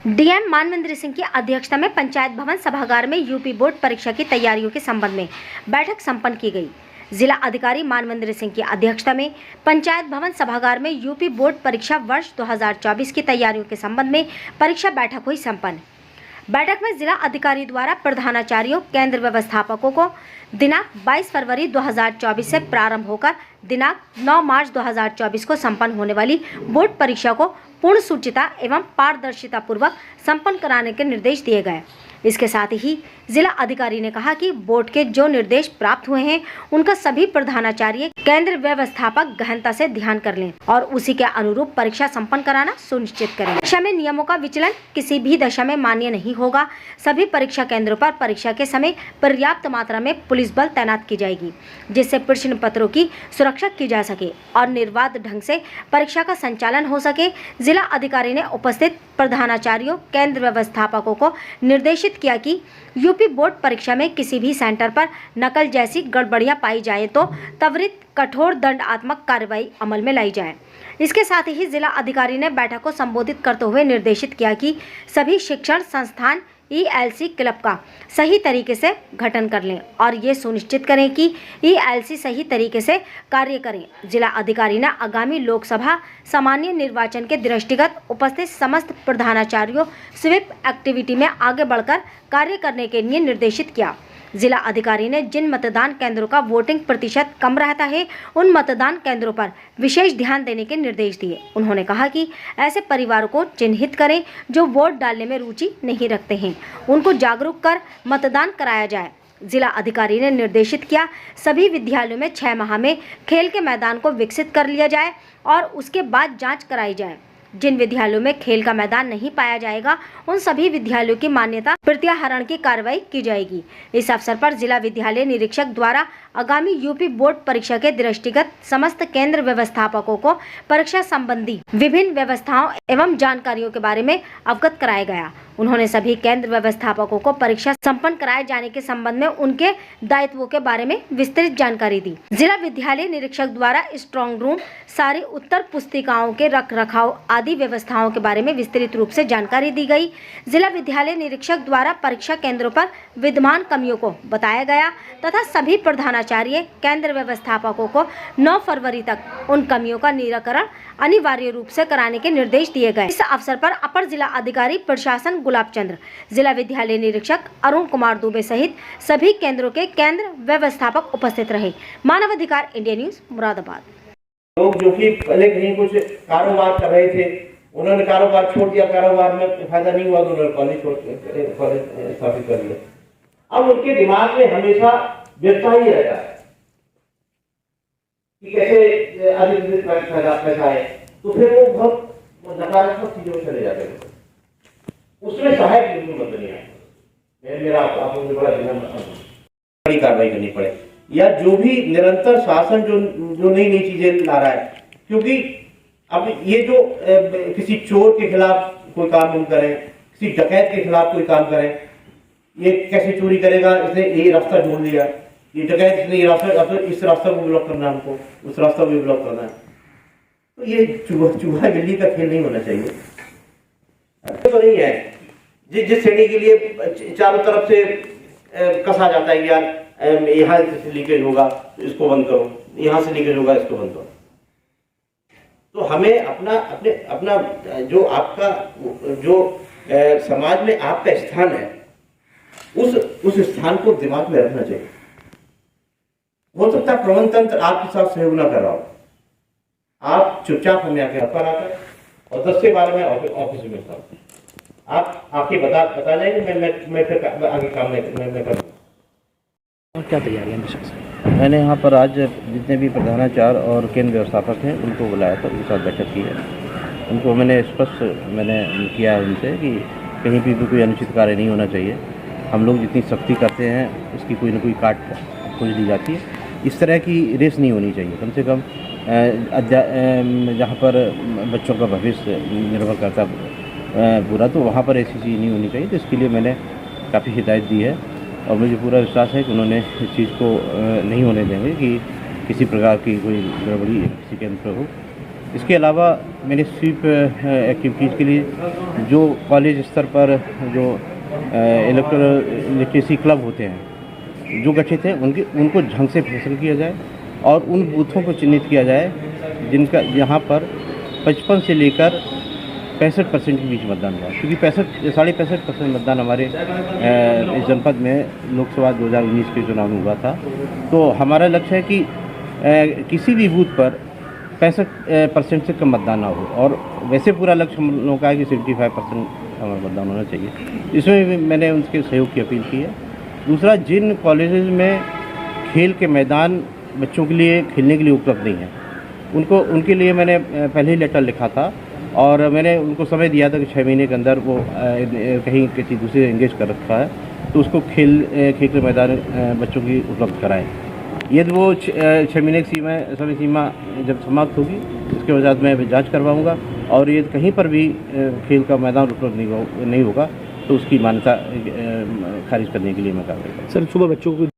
DM Manvendra Singh की अध्यक्षता में पंचायत भवन सभागार में यूपी बोर्ड परीक्षा की तैयारियों के संबंध में बैठक संपन्न की गई। जिला अधिकारी मानवेंद्र सिंह की अध्यक्षता में पंचायत भवन सभागार में यूपी बोर्ड परीक्षा वर्ष 2024 की तैयारियों के संबंध में परीक्षा बैठक हुई संपन्न। बैठक में जिला अधिकारी द्वारा प्रधानाचार्यों, केंद्र व्यवस्थापकों को दिनांक 22 फरवरी 2024 से प्रारंभ होकर दिनांक 9 मार्च 2024 को संपन्न होने वाली बोर्ड परीक्षा को पूर्ण शुचिता एवं पारदर्शिता पूर्वक संपन्न कराने के निर्देश दिए गए। इसके साथ ही जिला अधिकारी ने कहा कि बोर्ड के जो निर्देश प्राप्त हुए हैं उनका सभी प्रधानाचार्य, केंद्र व्यवस्थापक गहनता से ध्यान कर लें और उसी के अनुरूप परीक्षा संपन्न कराना सुनिश्चित करें। परीक्षा में नियमों का विचलन किसी भी दशा में मान्य नहीं होगा। सभी परीक्षा केंद्रों पर परीक्षा के समय पर्याप्त मात्रा में पुलिस बल तैनात की जाएगी, जिससे प्रश्न पत्रों की सुरक्षा की जा सके और निर्बाध ढंग से परीक्षा का संचालन हो सके। जिला अधिकारी ने उपस्थित प्रधानाचार्यों, केंद्र व्यवस्थापकों को निर्देशित किया कि यूपी बोर्ड परीक्षा में किसी भी सेंटर पर नकल जैसी गड़बड़ियां पाई जाए तो त्वरित कठोर दंडात्मक कार्रवाई अमल में लाई जाए। इसके साथ ही जिला अधिकारी ने बैठक को संबोधित करते हुए निर्देशित किया कि सभी शिक्षण संस्थान ELC क्लब का सही तरीके से गठन कर लें और ये सुनिश्चित करें कि ELC सही तरीके से कार्य करें। जिला अधिकारी ने आगामी लोकसभा सामान्य निर्वाचन के दृष्टिगत उपस्थित समस्त प्रधानाचार्यों स्वीप एक्टिविटी में आगे बढ़कर कार्य करने के लिए निर्देशित किया। जिला अधिकारी ने जिन मतदान केंद्रों का वोटिंग प्रतिशत कम रहता है उन मतदान केंद्रों पर विशेष ध्यान देने के निर्देश दिए। उन्होंने कहा कि ऐसे परिवारों को चिन्हित करें जो वोट डालने में रुचि नहीं रखते हैं, उनको जागरूक कर मतदान कराया जाए। जिला अधिकारी ने निर्देशित किया सभी विद्यालयों में 6 माह में खेल के मैदान को विकसित कर लिया जाए और उसके बाद जाँच कराई जाए। जिन विद्यालयों में खेल का मैदान नहीं पाया जाएगा उन सभी विद्यालयों की मान्यता प्रत्याहरण की कार्रवाई की जाएगी। इस अवसर पर जिला विद्यालय निरीक्षक द्वारा आगामी यूपी बोर्ड परीक्षा के दृष्टिगत समस्त केंद्र व्यवस्थापकों को परीक्षा संबंधी विभिन्न व्यवस्थाओं एवं जानकारियों के बारे में अवगत कराया गया। उन्होंने सभी केंद्र व्यवस्थापकों को परीक्षा संपन्न कराए जाने के संबंध में उनके दायित्वों के बारे में विस्तृत जानकारी दी। जिला विद्यालय निरीक्षक द्वारा स्ट्रॉन्ग रूम, सारी उत्तर पुस्तिकाओं के रखरखाव आदि व्यवस्थाओं के बारे में विस्तृत रूप से जानकारी दी गई। जिला विद्यालय निरीक्षक द्वारा परीक्षा केंद्रों पर विद्यमान कमियों को बताया गया तथा सभी प्रधानाचार्य, केंद्र व्यवस्थापकों को 9 फरवरी तक उन कमियों का निराकरण अनिवार्य रूप से कराने के निर्देश दिए गए। इस अवसर पर अपर जिला अधिकारी प्रशासन गुलाब चंद्र, जिला विद्यालय निरीक्षक अरुण कुमार दुबे सहित सभी केंद्रों के केंद्र व्यवस्थापक उपस्थित रहे। मानवाधिकार इंडिया न्यूज मुरादाबाद। लोग जो कि पहले कहीं कुछ कारोबार कर रहे थे, उन्होंने कारोबार छोड़ दिया, कारोबार में फायदा नहीं हुआ तो उन्होंने कॉलेज स्थापित कर लिया। अब उनके दिमाग में हमेशा व्यथा ही रहता है कि कैसे अधिक पैसा है, तो फिर वो बहुत नकारात्मक चीजों में चले जाते हैं। उसमें सहायक बिल्कुल मत नहीं आए। मेरा आप मुझे बड़ा बड़ी कार्रवाई करनी पड़े या जो भी निरंतर शासन जो नई नई चीजें ला रहा है, क्योंकि अब ये जो किसी चोर के खिलाफ कोई काम हम करें, किसी डकैत के खिलाफ कोई काम करें, ये कैसे चोरी करेगा, इसने ये रास्ता ढूंढ लिया, ये डकैत इसने ये रास्ता, इस रास्ता को ब्लॉक करना, हमको उस रास्ता को भी ब्लॉक करना है। तो ये चूहा बिल्ली का खेल नहीं होना चाहिए। तो नहीं है जिस श्रेणी के लिए चारों तरफ से कसा जाता है यार, यहाँ से लीकेज होगा तो इसको बंद करो, यहाँ से लीकेज होगा इसको बंद करो। तो हमें अपना जो आपका जो समाज में आपका स्थान है उस स्थान को दिमाग में रखना चाहिए। हो सकता है प्रबंधन तंत्र आपके साथ सहयोग ना कर रहा हो, आप चुपचाप हमें आके रखा रहा है और 10 से 12 में ऑफिस में मिलता हूँ, आप आके बता जाएंगे, मैं फिर आगे काम में करूँगा। और क्या तैयारियां मैंने यहाँ पर आज जितने भी प्रधानाचार्य और केंद्र व्यवस्थापक हैं उनको बुलाया था, उनके साथ बैठक की है। उनको मैंने स्पष्ट किया है उनसे कि कहीं भी कोई अनुचित कार्य नहीं होना चाहिए। हम लोग जितनी सख्ती करते हैं उसकी कोई ना कोई काट खोज ली जाती है। इस तरह की रेस नहीं होनी चाहिए। कम से कम जहाँ पर बच्चों का भविष्य निर्भर करता पूरा, तो वहाँ पर ऐसी चीज़ नहीं होनी चाहिए। तो इसके लिए मैंने काफ़ी हिदायत दी है और मुझे पूरा विश्वास है कि उन्होंने इस चीज़ को नहीं होने देंगे कि किसी प्रकार की कोई गड़बड़ी किसी केंद्र पर हो। इसके अलावा मैंने स्वीप एक्टिविटीज़ के लिए जो कॉलेज स्तर पर जो लिटरेसी क्लब होते हैं जो गठित हैं उनको ढंग से फैसल किया जाए और उन बूथों को चिन्हित किया जाए जिनका यहाँ पर 55 से लेकर 65% के बीच मतदान हुआ, क्योंकि 65.5% मतदान हमारे इस जनपद में लोकसभा 2019 के चुनाव में हुआ था। तो हमारा लक्ष्य है कि किसी भी बूथ पर 65% से कम मतदान ना हो, और वैसे पूरा लक्ष्य हम लोगों का है कि 75% हमारा मतदान होना चाहिए। इसमें भी मैंने उनके सहयोग की अपील की है। दूसरा, जिन कॉलेजेस में खेल के मैदान बच्चों के लिए खेलने के लिए उपलब्ध नहीं है उनके लिए मैंने पहले ही लेटर लिखा था और मैंने उनको समय दिया था कि 6 महीने के अंदर वो कहीं किसी दूसरे एंगेज कर रखा है तो उसको खेल के मैदान बच्चों की उपलब्ध कराएं। यदि वो 6 महीने की समय सीमा जब समाप्त होगी उसके बाद मैं जांच करवाऊंगा और यदि कहीं पर भी खेल का मैदान उपलब्ध नहीं होगा तो उसकी मान्यता खारिज करने के लिए मैं कार्रवाई करूँगा। सर, सुबह बच्चों को